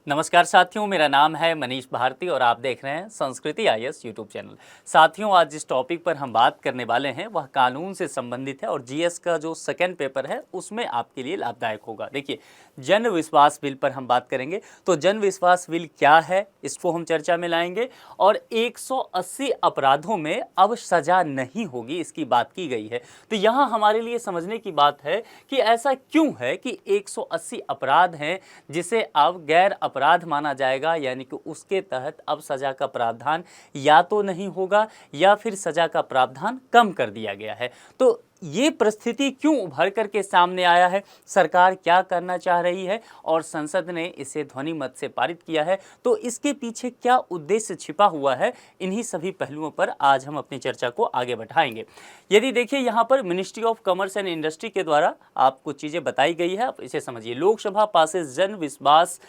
नमस्कार साथियों, मेरा नाम है मनीष भारती और आप देख रहे हैं संस्कृति आईएएस यूट्यूब चैनल। साथियों, आज जिस टॉपिक पर हम बात करने वाले हैं वह कानून से संबंधित है और जीएस का जो सेकंड पेपर है उसमें आपके लिए लाभदायक होगा। देखिए, जन विश्वास बिल पर हम बात करेंगे। तो जन विश्वास बिल क्या है, इसको हम चर्चा में लाएंगे और 180 अपराधों में अब सजा नहीं होगी, इसकी बात की गई है। तो यहाँ हमारे लिए समझने की बात है कि ऐसा क्यों है कि 180 अपराध हैं जिसे अब गैर अपराध माना जाएगा, यानी कि उसके तहत अब सजा का प्रावधान या तो नहीं होगा या फिर सजा का प्रावधान कम कर दिया गया है। तो ये परिस्थिति क्यों उभर करके सामने आया है, सरकार क्या करना चाह रही है और संसद ने इसे ध्वनि मत से पारित किया है, तो इसके पीछे क्या उद्देश्य छिपा हुआ है, इन्हीं सभी पहलुओं पर आज हम अपनी चर्चा को आगे बढ़ाएंगे। यदि देखिए, यहाँ पर ministry of commerce and industry के द्वारा आपको चीज़ें बताई गई है, आप इसे समझिए। लोकसभा पासेस जन विश्वास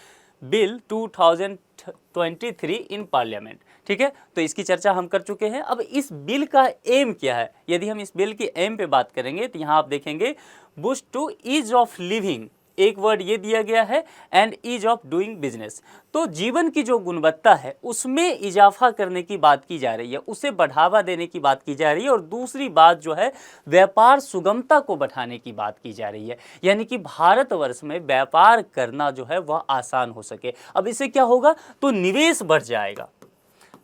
बिल 2023 इन पार्लियामेंट। ठीक है, तो इसकी चर्चा हम कर चुके हैं। अब इस बिल का एम क्या है, यदि हम इस बिल की एम पे बात करेंगे तो यहाँ आप देखेंगे boost to ease of living, एक वर्ड ये दिया गया है, and ease of doing business. तो जीवन की जो गुणवत्ता है उसमें इजाफा करने की बात की जा रही है, उसे बढ़ावा देने की बात की जा रही है। और दूसरी बात जो है, व्यापार सुगमता को बढ़ाने की बात की जा रही है, यानी कि भारतवर्ष में व्यापार करना जो है वह आसान हो सके। अब इससे क्या होगा, तो निवेश बढ़ जाएगा,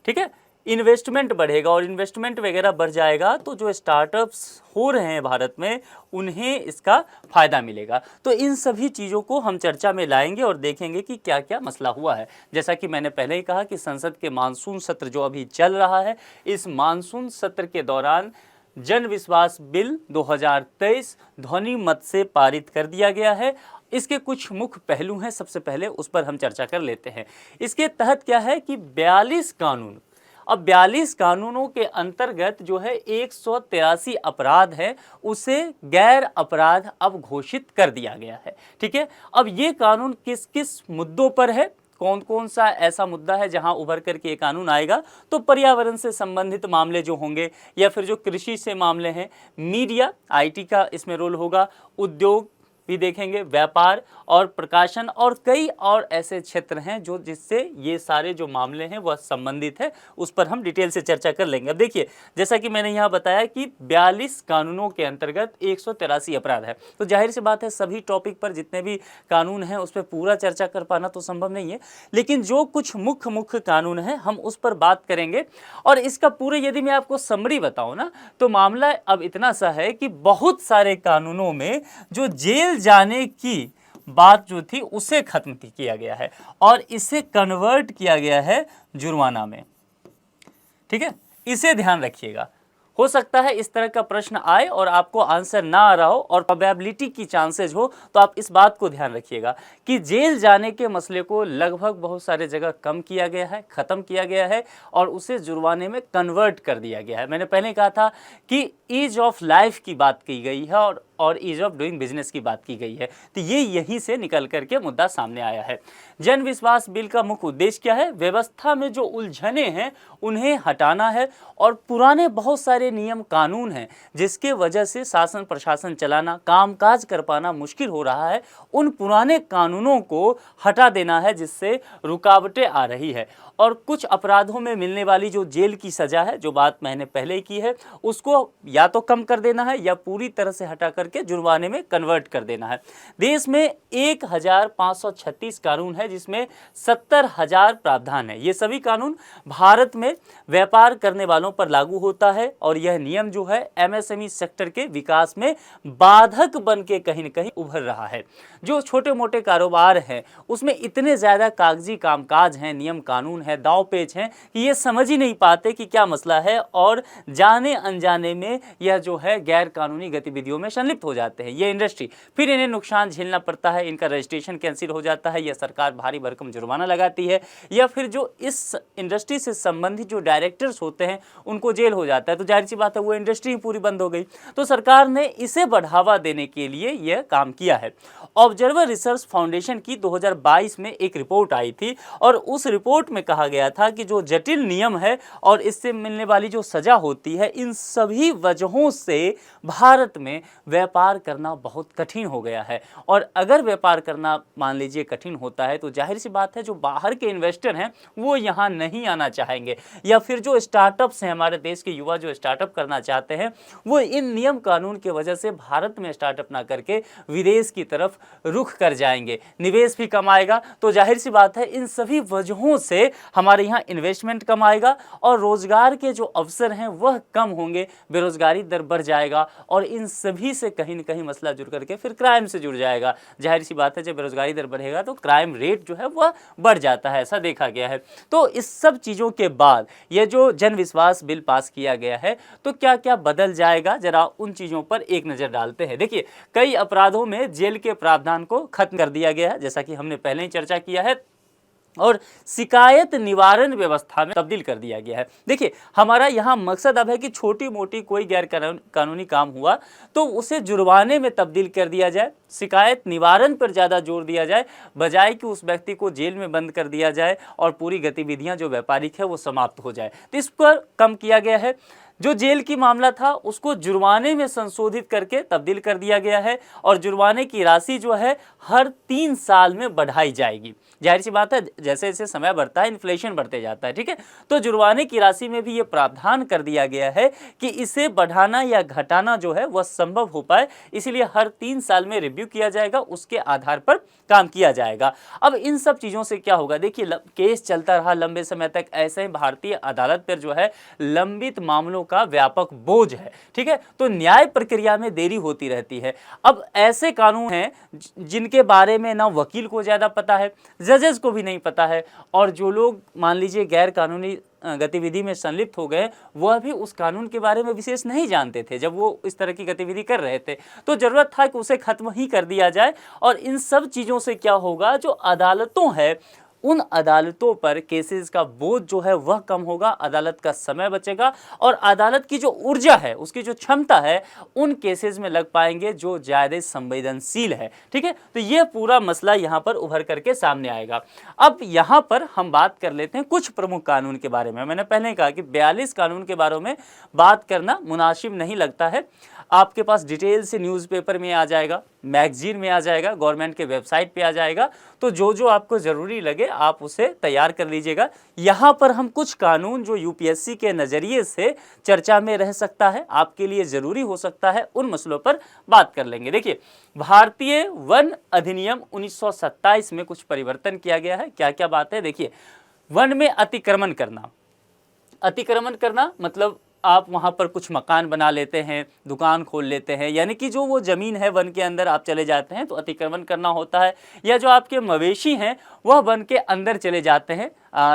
ठीक है, इन्वेस्टमेंट बढ़ेगा और इन्वेस्टमेंट वगैरह बढ़ जाएगा तो जो स्टार्टअप्स हो रहे हैं भारत में उन्हें इसका फ़ायदा मिलेगा। तो इन सभी चीज़ों को हम चर्चा में लाएंगे और देखेंगे कि क्या क्या मसला हुआ है। जैसा कि मैंने पहले ही कहा कि संसद के मानसून सत्र जो अभी चल रहा है, इस मानसून सत्र के दौरान जन विश्वास बिल 2023 ध्वनि मत से पारित कर दिया गया है। इसके कुछ मुख्य पहलू हैं, सबसे पहले उस पर हम चर्चा कर लेते हैं। इसके तहत क्या है कि 42 कानून, अब 42 कानूनों के अंतर्गत जो है 183 अपराध है उसे गैर अपराध अब घोषित कर दिया गया है। ठीक है, अब ये कानून किस किस मुद्दों पर है, कौन कौन सा ऐसा मुद्दा है जहां उभर करके ये कानून आएगा, तो पर्यावरण से संबंधित मामले जो होंगे या फिर जो कृषि से मामले हैं, मीडिया आईटी का इसमें रोल होगा, उद्योग भी देखेंगे, व्यापार और प्रकाशन और कई और ऐसे क्षेत्र हैं जो जिससे ये सारे जो मामले हैं वह संबंधित है, उस पर हम डिटेल से चर्चा कर लेंगे। अब देखिए, जैसा कि मैंने यहाँ बताया कि 42 कानूनों के अंतर्गत 183 अपराध है, तो जाहिर सी बात है सभी टॉपिक पर जितने भी कानून हैं उस पर पूरा चर्चा कर पाना तो संभव नहीं है, लेकिन जो कुछ मुख्य कानून हैं हम उस पर बात करेंगे। और इसका पूरे यदि मैं आपको समरी बताऊँ ना, तो मामला अब इतना सा है कि बहुत सारे कानूनों में जो जेल जाने की बात जो थी उसे खत्म किया गया है और इसे कन्वर्ट किया गया है जुर्माना में। ठीक है, इसे ध्यान रखिएगा। हो सकता है इस तरह का प्रश्न आए और आपको आंसर ना आ रहा हो और प्रोबेबिलिटी की चांसेस हो, तो आप इस बात को ध्यान रखिएगा कि जेल जाने के मसले को लगभग बहुत सारे जगह कम किया गया है, ख़त्म किया गया है और उसे जुर्माने में कन्वर्ट कर दिया गया है। मैंने पहले कहा था कि ईज ऑफ लाइफ की बात की गई है और ईज ऑफ डूइंग बिजनेस की बात की गई है, तो ये यहीं से निकल करके मुद्दा सामने आया है। जन विश्वास बिल का मुख्य उद्देश्य क्या है, व्यवस्था में जो उलझने हैं उन्हें हटाना है और पुराने बहुत सारे नियम कानून हैं जिसके वजह से शासन प्रशासन चलाना, कामकाज कर पाना मुश्किल हो रहा है, उन पुराने कानूनों को हटा देना है जिससे रुकावटें आ रही है। और कुछ अपराधों में मिलने वाली जो जेल की सज़ा है, जो बात मैंने पहले ही की है, उसको या तो कम कर देना है या पूरी तरह से हटा करके जुर्माने में कन्वर्ट कर देना है। देश में 1536 कानून है जिसमें 70,000 प्रावधान है। ये सभी कानून भारत में व्यापार करने वालों पर लागू होता है और यह नियम जो है एमएसएमई सेक्टर के विकास में बाधक बन के कहीं न कहीं उभर रहा है। जो छोटे मोटे कारोबार हैं उसमें इतने ज़्यादा कागजी कामकाज हैं, नियम कानून है, दाव पेच हैं कि ये समझ ही नहीं पाते कि क्या मसला है और जाने अनजाने में यह जो है गैर कानूनी गतिविधियों में संलिप्त हो जाते हैं ये इंडस्ट्री, फिर इन्हें नुकसान झेलना पड़ता है, इनका रजिस्ट्रेशन कैंसिल हो जाता है या सरकार भारी भरकम जुर्माना लगाती है या फिर जो इस इंडस्ट्री से संबंधित जो डायरेक्टर्स होते हैं उनको जेल हो जाता है। तो जाहिर सी बात है वो इंडस्ट्री पूरी बंद हो गई। तो सरकार ने इसे बढ़ावा देने के लिए यह काम किया है। ऑब्जर्वर रिसर्च फाउंडेशन की 2022 में एक रिपोर्ट आई थी और उस रिपोर्ट में कहा गया था कि जो जटिल नियम है और इससे मिलने वाली जो सज़ा होती है, इन सभी वजहों से भारत में व्यापार करना बहुत कठिन हो गया है। और अगर व्यापार करना मान लीजिए कठिन होता है तो जाहिर सी बात है जो बाहर के इन्वेस्टर हैं वो यहाँ नहीं आना चाहेंगे, या फिर जो स्टार्टअप्स हैं, हमारे देश के युवा जो स्टार्टअप करना चाहते हैं वो इन नियम कानून की वजह से भारत में स्टार्टअप ना करके विदेश की तरफ रुख कर जाएंगे। निवेश भी कम आएगा, तो जाहिर सी बात है इन सभी वजहों से हमारे यहाँ इन्वेस्टमेंट कम आएगा और रोजगार के जो अवसर हैं वह कम होंगे, बेरोजगारी दर बढ़ जाएगा और इन सभी से कहीं न कहीं मसला जुड़ करके फिर क्राइम से जुड़ जाएगा। जाहिर सी बात है जब बेरोजगारी दर बढ़ेगा तो क्राइम रेट जो है वह बढ़ जाता है, ऐसा देखा गया है। तो इस सब चीज़ों के बाद ये जो जन विश्वास बिल पास किया गया है तो क्या क्या बदल जाएगा, जरा उन चीज़ों पर एक नज़र डालते हैं। देखिए, कई अपराधों में जेल के प्रावधान को खत्म कर दिया गया है, जैसा कि हमने पहले ही चर्चा किया है, और शिकायत निवारण व्यवस्था में तब्दील कर दिया गया है। देखिए, हमारा यहाँ मकसद अब है कि छोटी मोटी कोई गैर कानूनी काम हुआ तो उसे जुर्माने में तब्दील कर दिया जाए, शिकायत निवारण पर ज़्यादा जोर दिया जाए, बजाय कि उस व्यक्ति को जेल में बंद कर दिया जाए और पूरी गतिविधियाँ जो व्यापारिक है वो समाप्त हो जाए। तो इस पर कम किया गया है। जो जेल की मामला था उसको जुर्माने में संशोधित करके तब्दील कर दिया गया है और जुर्माने की राशि जो है हर 3 साल में बढ़ाई जाएगी। जाहिर सी बात है जैसे जैसे समय बढ़ता है इन्फ्लेशन बढ़ते जाता है, ठीक है। तो जुर्माने की राशि में भी ये प्रावधान कर दिया गया है कि इसे बढ़ाना या घटाना जो है वह संभव हो पाए, इसीलिए हर 3 साल में रिव्यू किया जाएगा, उसके आधार पर काम किया जाएगा। अब इन सब चीज़ों से क्या होगा, देखिए केस चलता रहा लंबे समय तक, ऐसे ही भारतीय अदालत पर जो है लंबित मामलों का व्यापक बोझ है, ठीक है। तो न्याय प्रक्रिया में देरी होती रहती है। अब ऐसे कानून हैं जिनके बारे में ना वकील को ज़्यादा पता है, जजेस को भी नहीं पता है, और जो लोग मान लीजिए गैर कानूनी गतिविधि में संलिप्त हो गए वह भी उस कानून के बारे में विशेष नहीं जानते थे जब वो इस तरह की गतिविधि कर रहे थे। तो ज़रूरत था कि उसे खत्म ही कर दिया जाए। और इन सब चीज़ों से क्या होगा, जो अदालतों है उन अदालतों पर केसेस का बोझ जो है वह कम होगा, अदालत का समय बचेगा और अदालत की जो ऊर्जा है, उसकी जो क्षमता है, उन केसेस में लग पाएंगे जो ज़्यादा संवेदनशील है, ठीक है। तो ये पूरा मसला यहाँ पर उभर करके सामने आएगा। अब यहाँ पर हम बात कर लेते हैं कुछ प्रमुख कानून के बारे में। मैंने पहले कहा कि 42 कानून के बारे में बात करना मुनासिब नहीं लगता है। आपके पास डिटेल से न्यूज़पेपर में आ जाएगा, मैगजीन में आ जाएगा, गवर्नमेंट के वेबसाइट पे आ जाएगा, तो जो जो आपको ज़रूरी लगे आप उसे तैयार कर लीजिएगा। यहाँ पर हम कुछ कानून जो यूपीएससी के नज़रिए से चर्चा में रह सकता है, आपके लिए ज़रूरी हो सकता है, उन मसलों पर बात कर लेंगे। देखिए, भारतीय वन अधिनियम 1927 में कुछ परिवर्तन किया गया है। क्या क्या बात है, देखिए, वन में अतिक्रमण करना मतलब आप वहाँ पर कुछ मकान बना लेते हैं, दुकान खोल लेते हैं, यानी कि जो वो ज़मीन है वन के अंदर आप चले जाते हैं तो अतिक्रमण करना होता है। या जो आपके मवेशी हैं वह वन के अंदर चले जाते हैं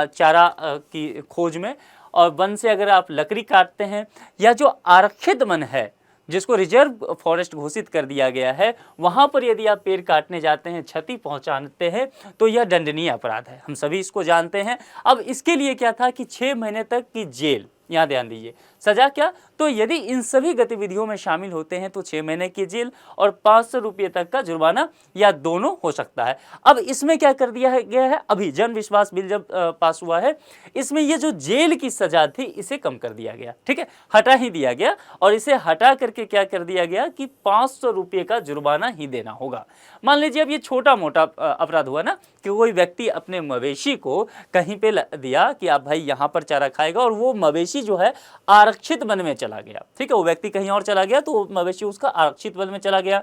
चारा की खोज में, और वन से अगर आप लकड़ी काटते हैं, या जो आरक्षित वन है जिसको रिजर्व फॉरेस्ट घोषित कर दिया गया है, वहाँ पर यदि आप पेड़ काटने जाते हैं, क्षति पहुँचाते हैं, तो यह दंडनीय अपराध है। हम सभी इसको जानते हैं। अब इसके लिए क्या था कि 6 महीने तक की जेल, यहाँ ध्यान दीजिए, सजा क्या, तो यदि इन सभी गतिविधियों में शामिल होते हैं तो 6 महीने की जेल और 500 रुपये तक का जुर्माना, या दोनों हो सकता है। अब इसमें क्या कर दिया गया है, अभी जन विश्वास बिल जब पास हुआ है, इसमें ये जो जेल की सजा थी इसे कम कर दिया गया, ठीक है, हटा ही दिया गया, और इसे हटा करके क्या कर दिया गया कि 500 रुपये का जुर्माना ही देना होगा। मान लीजिए अब ये छोटा मोटा अपराध हुआ ना, कि कोई व्यक्ति अपने मवेशी को कहीं पे दिया कि आप भाई यहाँ पर चारा खाएगा, और वो मवेशी जो है आरक्षित वन में चला गया, ठीक है, वो व्यक्ति कहीं और चला गया तो मवेशी उसका आरक्षित वन में चला गया।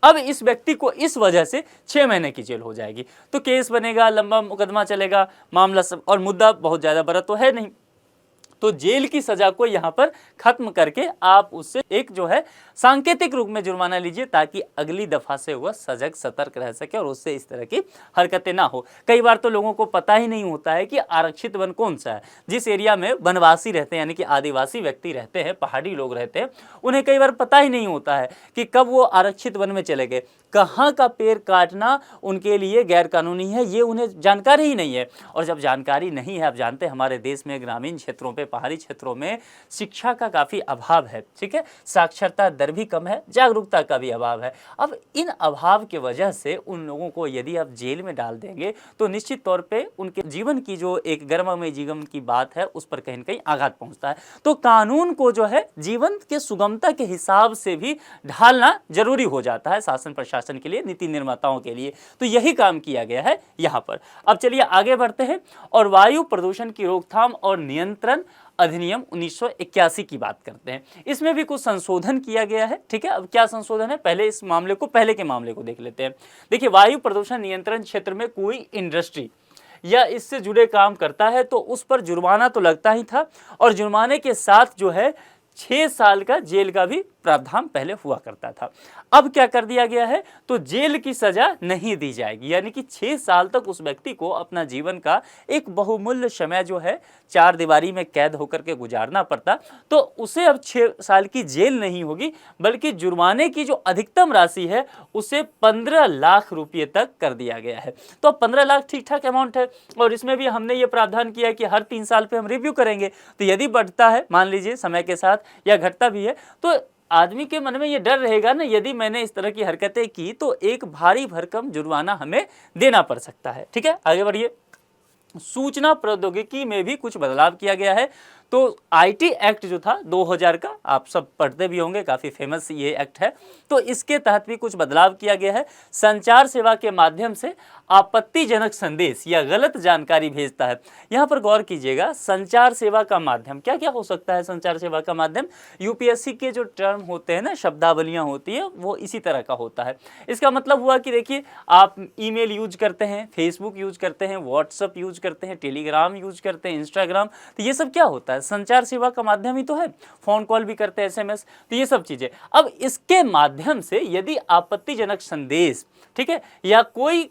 अब इस व्यक्ति को इस वजह से 6 महीने की जेल हो जाएगी। तो केस बनेगा, लंबा मुकदमा चलेगा, मामला सब, और मुद्दा बहुत ज़्यादा बड़ा तो है नहीं, तो जेल की सजा को यहाँ पर खत्म करके आप उससे एक जो है सांकेतिक रूप में जुर्माना लीजिए, ताकि अगली दफा से वह सजग सतर्क रह सके और उससे इस तरह की हरकतें ना हो। कई बार तो लोगों को पता ही नहीं होता है कि आरक्षित वन कौन सा है। जिस एरिया में वनवासी रहते हैं, यानी कि आदिवासी व्यक्ति रहते हैं, पहाड़ी लोग रहते हैं, उन्हें कई बार पता ही नहीं होता है कि कब वो आरक्षित वन में चले गए, कहाँ का पेड़ काटना उनके लिए गैर कानूनी है, ये उन्हें जानकारी ही नहीं है। और जब जानकारी नहीं है, आप जानते हैं हमारे देश में ग्रामीण क्षेत्रों पे पहाड़ी क्षेत्रों में शिक्षा का काफ़ी अभाव है, ठीक है, साक्षरता दर भी कम है, जागरूकता का भी अभाव है। अब इन अभाव की वजह से उन लोगों को यदि आप जेल में डाल देंगे तो निश्चित तौर पे उनके जीवन की जो एक गर्ममय जीवन की बात है उस पर कहीं न कहीं आघात पहुंचता है। तो कानून को जो है जीवन के सुगमता के हिसाब से भी ढालना जरूरी हो जाता है शासन प्रशासन के लिए, नीति निर्माताओं के लिए। तो यही काम किया गया है यहाँ पर। अब चलिए आगे बढ़ते हैं और वायु प्रदूषण की रोकथाम और नियंत्रण अधिनियम 1981 की बात करते हैं। इसमें भी कुछ संशोधन किया गया है, ठीक है। अब क्या संशोधन है, पहले इस मामले को, पहले के मामले को देख लेते हैं। देखिए, वायु प्रदूषण नियंत्रण क्षेत्र में कोई इंडस्ट्री या इससे जुड़े काम करता है तो उस पर जुर्माना तो लगता ही था, और जुर्माने के साथ जो है 6 साल का जेल का भी प्रावधान पहले हुआ करता था। अब क्या कर दिया गया है, तो जेल की सजा नहीं दी जाएगी, यानी कि 6 साल तक उस व्यक्ति को अपना जीवन का एक बहुमूल्य समय जो है चार दीवारी में कैद होकर के गुजारना पड़ता, तो उसे अब 6 साल की जेल नहीं होगी, बल्कि जुर्माने की जो अधिकतम राशि है उसे 15 लाख रुपये तक कर दिया गया है। तो 15 लाख ठीक ठाक अमाउंट है, और इसमें भी हमने ये प्रावधान किया है कि हर 3 साल पे हम रिव्यू करेंगे। तो यदि बढ़ता है, मान लीजिए समय के साथ, या घटता भी है, तो आदमी के मन में ये डर रहेगा ना, यदि मैंने इस तरह की हरकतें की तो एक भारी भरकम जुर्माना हमें देना पड़ सकता है, ठीक है। आगे बढ़िए। सूचना प्रौद्योगिकी में भी कुछ बदलाव किया गया है। तो आईटी एक्ट जो था 2000 का, आप सब पढ़ते भी होंगे, काफ़ी फेमस ये एक्ट है। तो इसके तहत भी कुछ बदलाव किया गया है। संचार सेवा के माध्यम से आपत्तिजनक संदेश या गलत जानकारी भेजता है। यहाँ पर गौर कीजिएगा, संचार सेवा का माध्यम क्या क्या हो सकता है। संचार सेवा का माध्यम यूपीएससी के जो टर्म होते हैं ना, शब्दावलियाँ होती है, वो इसी तरह का होता है। इसका मतलब हुआ कि देखिए, आप ईमेल यूज करते हैं, फेसबुक यूज करते हैं, व्हाट्सअप यूज करते हैं, टेलीग्राम यूज करते हैं, इंस्टाग्राम, तो ये सब क्या होता है, संचार सेवा का माध्यम ही तो है। फोन कॉल भी करते हैं, एसएमएस, तो ये सब चीजें। अब इसके माध्यम से यदि आपत्तिजनक संदेश, ठीक है, या कोई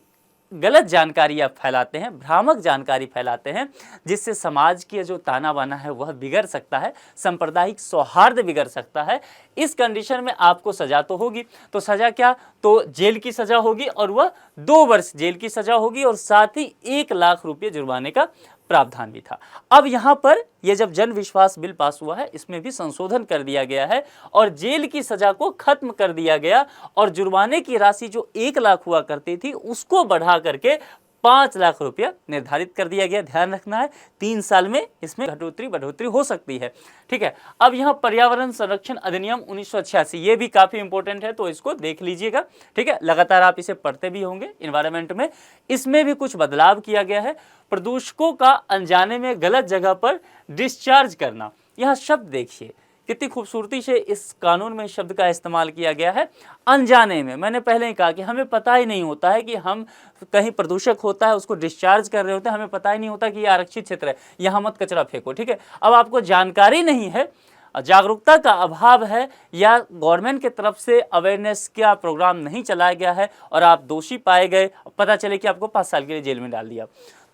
गलत जानकारी आप फैलाते हैं, भ्रामक जानकारी फैलाते हैं, जिससे समाज की जो ताना बाना है वह बिगड़ सकता है, सांप्रदायिक सौहार्द बिगड़ सकता है, इस कंडीशन में आपको सजा तो होगी। तो सजा क्या, तो जेल की सजा होगी, और वह 2 वर्ष जेल की सजा होगी, और साथ ही 1 लाख रुपये जुर्माने का प्रावधान भी था। अब यहाँ पर यह जब जन विश्वास बिल पास हुआ है, इसमें भी संशोधन कर दिया गया है, और जेल की सजा को खत्म कर दिया गया, और जुर्माने की राशि जो 1 लाख हुआ करती थी उसको बढ़ा करके 5 लाख रुपया निर्धारित कर दिया गया। ध्यान रखना है, 3 साल में इसमें बढ़ोतरी हो सकती है, ठीक है। अब यहाँ पर्यावरण संरक्षण अधिनियम 1986, ये भी काफी इंपॉर्टेंट है, तो इसको देख लीजिएगा, ठीक है। लगातार आप इसे पढ़ते भी होंगे इन्वायरमेंट में। इसमें भी कुछ बदलाव किया गया है। प्रदूषकों का अनजाने में गलत जगह पर डिस्चार्ज करना, यहाँ शब्द देखिए कितनी खूबसूरती से इस कानून में शब्द का इस्तेमाल किया गया है, अनजाने में। मैंने पहले ही कहा कि हमें पता ही नहीं होता है कि हम कहीं प्रदूषक होता है उसको डिस्चार्ज कर रहे होते हैं, हमें पता ही नहीं होता कि ये आरक्षित क्षेत्र है, यहाँ मत कचरा फेंको, ठीक है। अब आपको जानकारी नहीं है, जागरूकता का अभाव है, या गवर्नमेंट की तरफ से अवेयरनेस का प्रोग्राम नहीं चलाया गया है, और आप दोषी पाए गए, पता चले कि आपको 5 साल के लिए जेल में डाल दिया,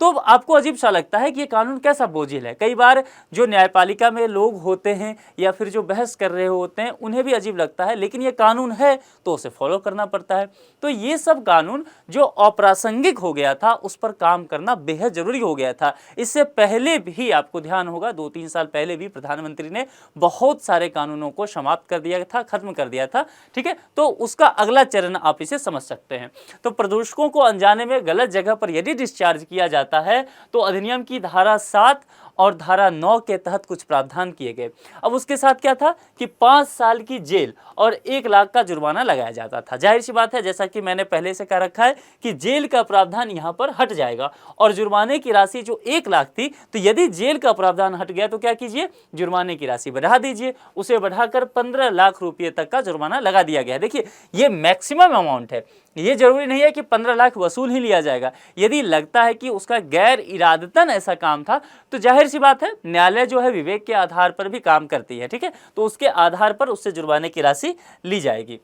तो आपको अजीब सा लगता है कि ये कानून कैसा बोझिल है। कई बार जो न्यायपालिका में लोग होते हैं या फिर जो बहस कर रहे होते हैं उन्हें भी अजीब लगता है, लेकिन ये कानून है तो उसे फॉलो करना पड़ता है। तो ये सब कानून जो अप्रासंगिक हो गया था उस पर काम करना बेहद जरूरी हो गया था। इससे पहले भी आपको ध्यान होगा 2-3 साल पहले भी प्रधानमंत्री ने बहुत सारे कानूनों को समाप्त कर दिया था, खत्म कर दिया था, ठीक है। तो उसका अगला चरण आप इसे समझ सकते हैं। तो प्रदूषकों को अनजाने में गलत जगह पर यदि डिस्चार्ज किया जाता है तो अधिनियम की धारा 7 और धारा 9 के तहत कुछ प्रावधान किए गए। अब उसके साथ क्या था कि 5 साल की जेल और 1 लाख का जुर्माना लगाया जाता था। जाहिर सी बात है, जैसा कि मैंने पहले से कह रखा है कि जेल का प्रावधान यहाँ पर हट जाएगा, और जुर्माने की राशि जो 1 लाख थी, तो यदि जेल का प्रावधान हट गया तो क्या कीजिए, जुर्माने की राशि बढ़ा दीजिए, उसे बढ़ाकर 15 लाख रुपये तक का जुर्माना लगा दिया गया। देखिए, ये मैक्सिमम अमाउंट है, ये जरूरी नहीं है कि 15 लाख वसूल ही लिया जाएगा। यदि लगता है कि उसका गैर इरादतन ऐसा काम था तो जाहिर सी बात है न्यायालय जो है विवेक के आधार पर भी काम करती है, ठीक है। तो उसके आधार पर उससे जुर्माने की राशि ली जाएगी।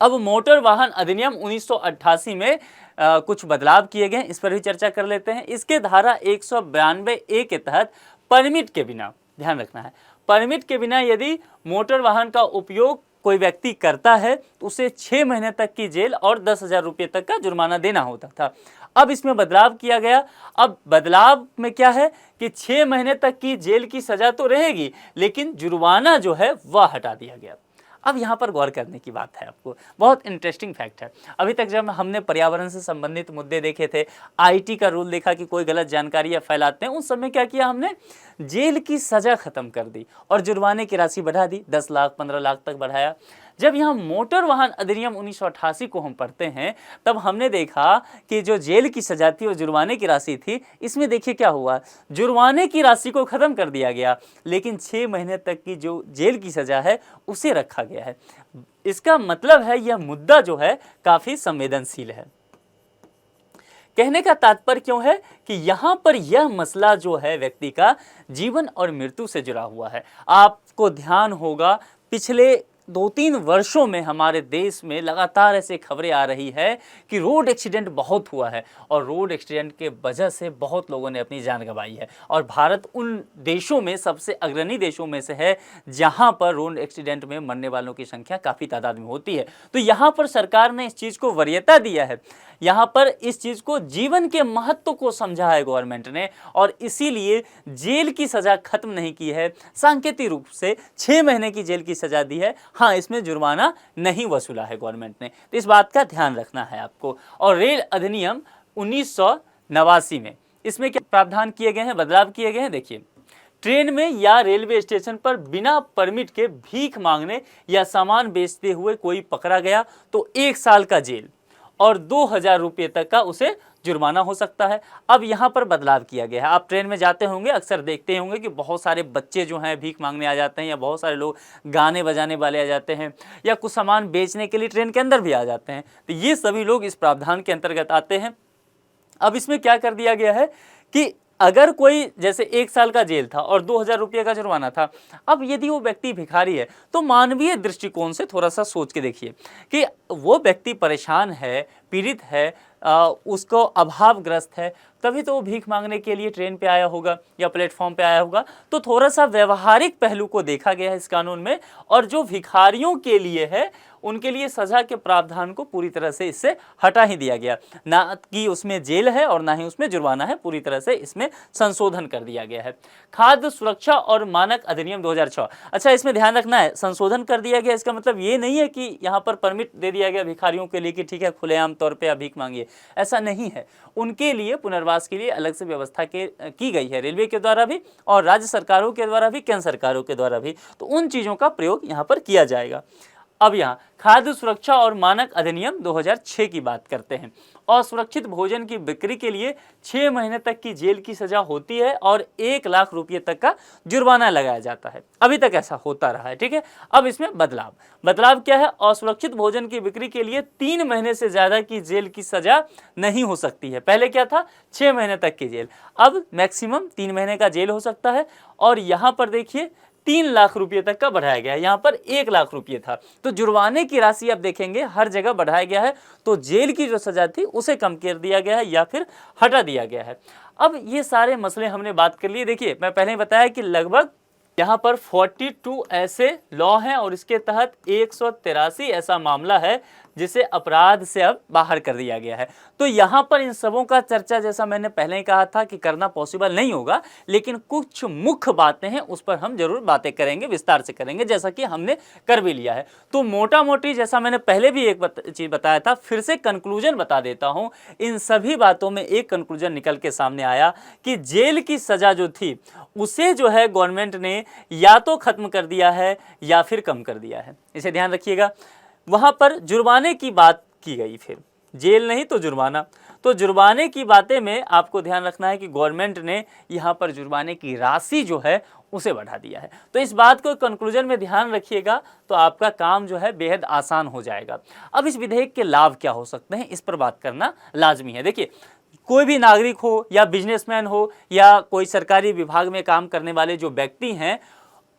अब मोटर वाहन अधिनियम 1988 में कुछ बदलाव किए गए, इस पर भी चर्चा कर लेते हैं। इसके धारा 192A के तहत परमिट के बिना, ध्यान रखना है, परमिट के बिना यदि मोटर वाहन का उपयोग कोई व्यक्ति करता है तो उसे 6 महीने तक की जेल और 10,000 रुपये तक का जुर्माना देना होता था। अब इसमें बदलाव किया गया। अब बदलाव में क्या है कि 6 महीने तक की जेल की सजा तो रहेगी, लेकिन जुर्माना जो है वह हटा दिया गया। अब यहाँ पर गौर करने की बात है, आपको बहुत इंटरेस्टिंग फैक्ट है। अभी तक जब हमने पर्यावरण से संबंधित मुद्दे देखे थे, आईटी का रूल देखा कि कोई गलत जानकारी या फैलाते हैं, उस समय क्या किया हमने, जेल की सज़ा ख़त्म कर दी और जुर्माने की राशि बढ़ा दी, 10 लाख 15 लाख तक बढ़ाया। जब यहाँ मोटर वाहन अधिनियम 1988 को हम पढ़ते हैं, तब हमने देखा कि जो जेल की सज़ा थी और जुर्माने की राशि थी, इसमें देखिए क्या हुआ, जुर्माने की राशि को ख़त्म कर दिया गया, लेकिन 6 महीने तक की जो जेल की सज़ा है उसे रखा गया है। इसका मतलब है यह मुद्दा जो है काफ़ी संवेदनशील है। कहने का तात्पर्य क्यों है कि यहाँ पर यह मसला जो है व्यक्ति का जीवन और मृत्यु से जुड़ा हुआ है। आपको ध्यान होगा पिछले 2-3 वर्षों में हमारे देश में लगातार ऐसे खबरें आ रही है कि रोड एक्सीडेंट बहुत हुआ है और रोड एक्सीडेंट के वजह से बहुत लोगों ने अपनी जान गंवाई है। और भारत उन देशों में सबसे अग्रणी देशों में से है जहां पर रोड एक्सीडेंट में मरने वालों की संख्या काफ़ी तादाद में होती है। तो यहाँ पर सरकार ने इस चीज़ को वरीयता दिया है, यहाँ पर इस चीज़ को, जीवन के महत्व को समझा है गवर्नमेंट ने, और इसीलिए जेल की सज़ा खत्म नहीं की है, सांकेतिक रूप से 6 महीने की जेल की सज़ा दी है। हाँ, इसमें जुर्माना नहीं वसूला है गवर्नमेंट ने, तो इस बात का ध्यान रखना है आपको। और रेल अधिनियम 1989 में इसमें क्या प्रावधान किए गए हैं, बदलाव किए गए हैं, देखिए, ट्रेन में या रेलवे स्टेशन पर बिना परमिट के भीख मांगने या सामान बेचते हुए कोई पकड़ा गया तो 1 साल का जेल और 2,000 रुपये तक का उसे जुर्माना हो सकता है। अब यहाँ पर बदलाव किया गया है। आप ट्रेन में जाते होंगे, अक्सर देखते होंगे कि बहुत सारे बच्चे जो हैं भीख मांगने आ जाते हैं, या बहुत सारे लोग गाने बजाने वाले आ जाते हैं, या कुछ सामान बेचने के लिए ट्रेन के अंदर भी आ जाते हैं। तो ये सभी लोग इस प्रावधान के अंतर्गत आते हैं। अब इसमें क्या कर दिया गया है कि अगर कोई, जैसे 1 साल का जेल था और 2,000 रुपये का जुर्माना था, अब यदि वो व्यक्ति भिखारी है तो मानवीय दृष्टिकोण से थोड़ा सा सोच के देखिए कि वो व्यक्ति परेशान है, पीड़ित है, उसको अभावग्रस्त है, तभी तो वो भीख मांगने के लिए ट्रेन पे आया होगा या प्लेटफॉर्म पे आया होगा। तो थोड़ा सा व्यवहारिक पहलू को देखा गया है इस कानून में, और जो भिखारियों के लिए है उनके लिए सज़ा के प्रावधान को पूरी तरह से इससे हटा ही दिया गया, ना कि उसमें जेल है और ना ही उसमें जुर्माना है, पूरी तरह से इसमें संशोधन कर दिया गया है। खाद्य सुरक्षा और मानक अधिनियम 2006, अच्छा इसमें ध्यान रखना है, संशोधन कर दिया गया, इसका मतलब ये नहीं है कि यहाँ पर परमिट दे दिया गया भिखारियों के लिए कि ठीक है खुलेआम तौर पर भीख मांगिए, ऐसा नहीं है। उनके लिए पुनर्वास के लिए अलग से व्यवस्था की गई है, रेलवे के द्वारा भी और राज्य सरकारों के द्वारा भी, केंद्र सरकारों के द्वारा भी, तो उन चीज़ों का प्रयोग यहाँ पर किया जाएगा। अब यहाँ खाद्य सुरक्षा और मानक अधिनियम 2006 की बात करते हैं। असुरक्षित भोजन की बिक्री के लिए 6 महीने तक की जेल की सजा होती है और 1 लाख रुपये तक का जुर्माना लगाया जाता है। अभी तक ऐसा होता रहा है, ठीक है। अब इसमें बदलाव क्या है, असुरक्षित भोजन की बिक्री के लिए 3 महीने से ज़्यादा की जेल की सजा नहीं हो सकती है। पहले क्या था, 6 महीने तक की जेल, अब मैक्सिमम 3 महीने का जेल हो सकता है। और यहाँ पर देखिए 3 लाख रुपये तक का बढ़ाया गया है, यहाँ पर 1 लाख रुपये था। तो जुर्माने की राशि आप देखेंगे हर जगह बढ़ाया गया है, तो जेल की जो सजा थी उसे कम कर दिया गया है या फिर हटा दिया गया है। अब ये सारे मसले हमने बात कर लिए। देखिए मैं पहले ही बताया कि लगभग यहाँ पर 42 ऐसे लॉ हैं और इसके तहत 183 ऐसा मामला है जिसे अपराध से अब बाहर कर दिया गया है। तो यहाँ पर इन सबों का चर्चा, जैसा मैंने पहले ही कहा था कि करना पॉसिबल नहीं होगा, लेकिन कुछ मुख्य बातें हैं उस पर हम जरूर बातें करेंगे, विस्तार से करेंगे, जैसा कि हमने कर भी लिया है। तो मोटा मोटी जैसा मैंने पहले भी एक चीज़ बताया था, फिर से कंक्लूजन बता देता हूँ। इन सभी बातों में एक कंक्लूजन निकल के सामने आया कि जेल की सज़ा जो थी उसे जो है गवर्नमेंट ने या तो ख़त्म कर दिया है या फिर कम कर दिया है, इसे ध्यान रखिएगा। वहाँ पर जुर्माने की बात की गई, फिर जेल नहीं तो जुर्माना। तो जुर्माने की बातें में आपको ध्यान रखना है कि गवर्नमेंट ने यहाँ पर जुर्माने की राशि जो है उसे बढ़ा दिया है। तो इस बात को कंक्लूजन में ध्यान रखिएगा तो आपका काम जो है बेहद आसान हो जाएगा। अब इस विधेयक के लाभ क्या हो सकते हैं, इस पर बात करना लाजमी है। देखिए कोई भी नागरिक हो या बिजनेसमैन हो या कोई सरकारी विभाग में काम करने वाले जो व्यक्ति हैं,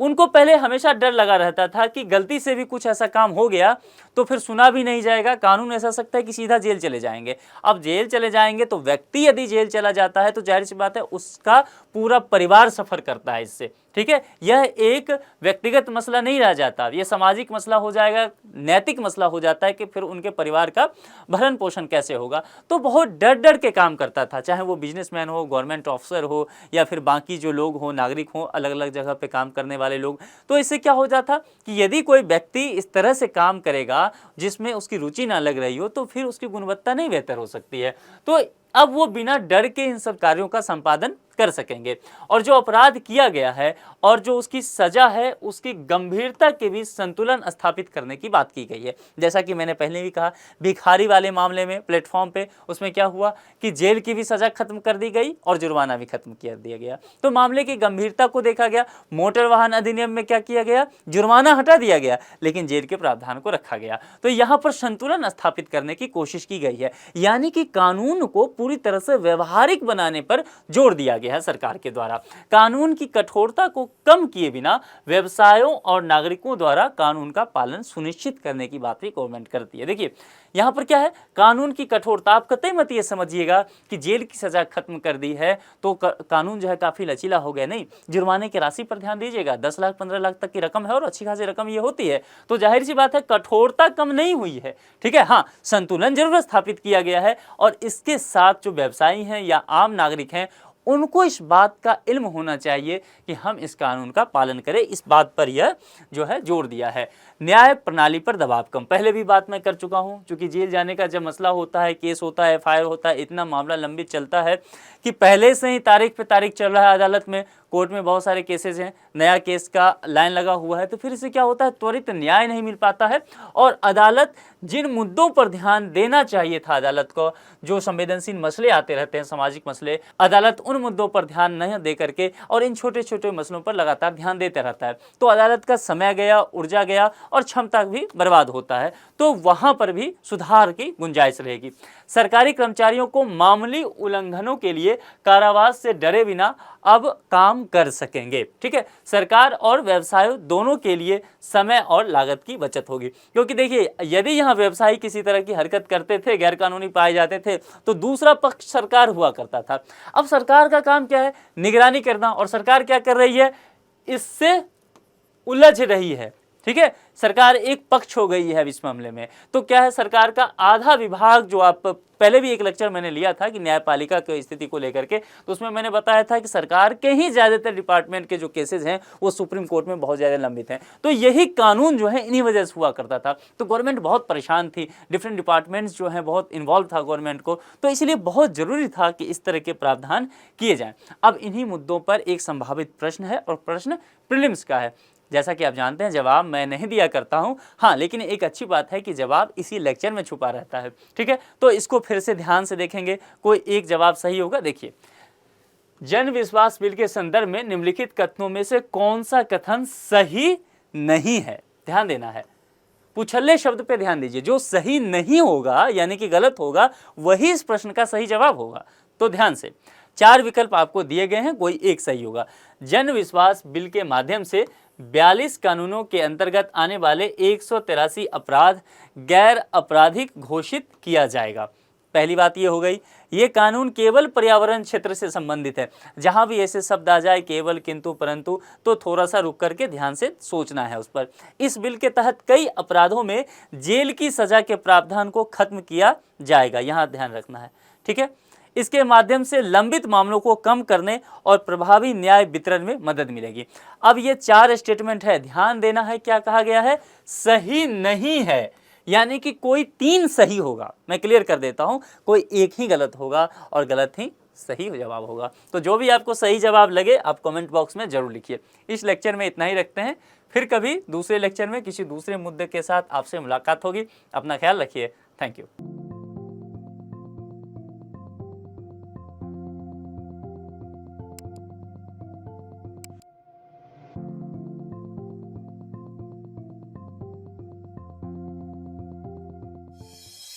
उनको पहले हमेशा डर लगा रहता था कि गलती से भी कुछ ऐसा काम हो गया तो फिर सुना भी नहीं जाएगा, कानून ऐसा सकता है कि सीधा जेल चले जाएंगे। अब जेल चले जाएंगे तो व्यक्ति यदि जेल चला जाता है तो जाहिर सी बात है उसका पूरा परिवार सफ़र करता है इससे, ठीक है, यह एक व्यक्तिगत मसला नहीं रह जाता, यह सामाजिक मसला हो जाएगा, नैतिक मसला हो जाता है कि फिर उनके परिवार का भरण पोषण कैसे होगा। तो बहुत डर डर के काम करता था, चाहे वो बिजनेसमैन हो, गवर्नमेंट ऑफिसर हो, या फिर बाकी जो लोग हो, नागरिक हो, अलग अलग जगह पे काम करने वाले लोग। तो इससे क्या हो जाता कि यदि कोई व्यक्ति इस तरह से काम करेगा जिसमें उसकी रुचि ना लग रही हो, तो फिर उसकी गुणवत्ता नहीं बेहतर हो सकती है। तो अब वो बिना डर के इन सब कार्यों का संपादन कर सकेंगे। और जो अपराध किया गया है और जो उसकी सजा है, उसकी गंभीरता के बीच संतुलन स्थापित करने की बात की गई है। जैसा कि मैंने पहले भी कहा, भिखारी वाले मामले में प्लेटफॉर्म पे उसमें क्या हुआ कि जेल की भी सजा खत्म कर दी गई और जुर्माना भी खत्म कर दिया गया। तो मामले की गंभीरता को देखा गया। मोटर वाहन अधिनियम में क्या किया गया, जुर्माना हटा दिया गया लेकिन जेल के प्रावधान को रखा गया। तो यहाँ पर संतुलन स्थापित करने की कोशिश की गई है, यानी कि कानून को पूरी तरह से व्यवहारिक बनाने पर जोर दिया गया है सरकार के द्वारा। कानून की कठोरता को कम किए बिना व्यवसायों और नागरिकों द्वारा कानून का पालन सुनिश्चित करने की बात भी गवर्नमेंट करती है। देखिए यहाँ पर क्या है, कानून की कठोरता, आप कतई मत ये समझिएगा कि जेल की सजा खत्म कर दी है तो कानून जो है काफी लचीला हो गया, नहीं। जुर्माने की राशि पर ध्यान दीजिएगा, 10 लाख 15 लाख तक की रकम है और अच्छी खासी रकम ये होती है। तो जाहिर सी बात है कठोरता कम नहीं हुई है, ठीक है। हाँ, संतुलन जरूर स्थापित किया गया है और इसके साथ जो व्यवसायी हैं या आम नागरिक हैं उनको इस बात का इल्म होना चाहिए कि हम इस कानून का पालन करें। इस बात पर यह जो है जोर दिया है। न्याय प्रणाली पर दबाव कम, पहले भी बात मैं कर चुका हूं, क्योंकि जेल जाने का जब मसला होता है, केस होता है, FIR होता है, इतना मामला लंबित चलता है कि पहले से ही तारीख पे तारीख चल रहा है अदालत में, कोर्ट में बहुत सारे केसेस हैं, नया केस का लाइन लगा हुआ है। तो फिर इससे क्या होता है, त्वरित न्याय नहीं मिल पाता है और अदालत जिन मुद्दों पर ध्यान देना चाहिए था अदालत को, जो संवेदनशील मसले आते रहते हैं, सामाजिक मसले, अदालत उन मुद्दों पर ध्यान नहीं दे करके और इन छोटे छोटे मसलों पर लगातार ध्यान देते रहता है। तो अदालत का समय गया, ऊर्जा गया और क्षमता भी बर्बाद होता है। तो वहां पर भी सुधार की गुंजाइश रहेगी। सरकारी कर्मचारियों को मामूली उल्लंघनों के लिए कारावास से डरे बिना अब काम कर सकेंगे, ठीक है। सरकार और व्यवसाय दोनों के लिए समय और लागत की बचत होगी, क्योंकि देखिए यदि यहाँ व्यवसायी किसी तरह की हरकत करते थे, गैर कानूनी पाए जाते थे, तो दूसरा पक्ष सरकार हुआ करता था। अब सरकार का काम क्या है, निगरानी करना, और सरकार क्या कर रही है, इससे उलझ रही है, ठीक है। सरकार एक पक्ष हो गई है इस मामले में। तो क्या है, सरकार का आधा विभाग, जो आप पहले भी एक लेक्चर मैंने लिया था कि न्यायपालिका की स्थिति को लेकर के, तो उसमें मैंने बताया था कि सरकार के ही ज्यादातर डिपार्टमेंट के जो केसेस हैं वो सुप्रीम कोर्ट में बहुत ज्यादा लंबित हैं। तो यही कानून जो है इन्हीं वजह से हुआ करता था। तो गवर्नमेंट बहुत परेशान थी, डिफरेंट डिपार्टमेंट्स जो है बहुत इन्वॉल्व था गवर्नमेंट को, तो इसलिए बहुत जरूरी था कि इस तरह के प्रावधान किए जाएं। अब इन्हीं मुद्दों पर एक संभावित प्रश्न है और प्रश्न प्रीलिम्स का है। जैसा कि आप जानते हैं जवाब मैं नहीं दिया करता हूं, हाँ, लेकिन एक अच्छी बात है कि जवाब इसी लेक्चर में छुपा रहता है, ठीक है। तो इसको फिर से ध्यान से देखेंगे, कोई एक जवाब सही होगा। देखिए, जन विश्वास बिल के संदर्भ में निम्नलिखित कथनों में से कौन सा कथन सही नहीं है, ध्यान देना है। पुछल्ले शब्द पे ध्यान दीजिए, जो सही नहीं होगा यानी कि गलत होगा वही इस प्रश्न का सही जवाब होगा। तो ध्यान से, 4 विकल्प आपको दिए गए हैं, कोई एक सही होगा। जन विश्वास बिल के माध्यम से 42 कानूनों के अंतर्गत आने वाले 183 अपराध गैर आपराधिक घोषित किया जाएगा। पहली बात ये हो गई, ये कानून केवल पर्यावरण क्षेत्र से संबंधित है। जहां भी ऐसे शब्द आ जाए, केवल, किंतु, परंतु, तो थोड़ा सा रुक करके ध्यान से सोचना है उस पर। इस बिल के तहत कई अपराधों में जेल की सजा के प्रावधान को खत्म किया जाएगा, यहां ध्यान रखना है, ठीक है। इसके माध्यम से लंबित मामलों को कम करने और प्रभावी न्याय वितरण में मदद मिलेगी। अब ये 4 स्टेटमेंट है, ध्यान देना है, क्या कहा गया है, सही नहीं है, यानी कि कोई 3 सही होगा। मैं क्लियर कर देता हूं, कोई एक ही गलत होगा और गलत ही सही जवाब होगा। तो जो भी आपको सही जवाब लगे आप कमेंट बॉक्स में जरूर लिखिए। इस लेक्चर में इतना ही रखते हैं, फिर कभी दूसरे लेक्चर में किसी दूसरे मुद्दे के साथ आपसे मुलाकात होगी। अपना ख्याल रखिए, थैंक यू।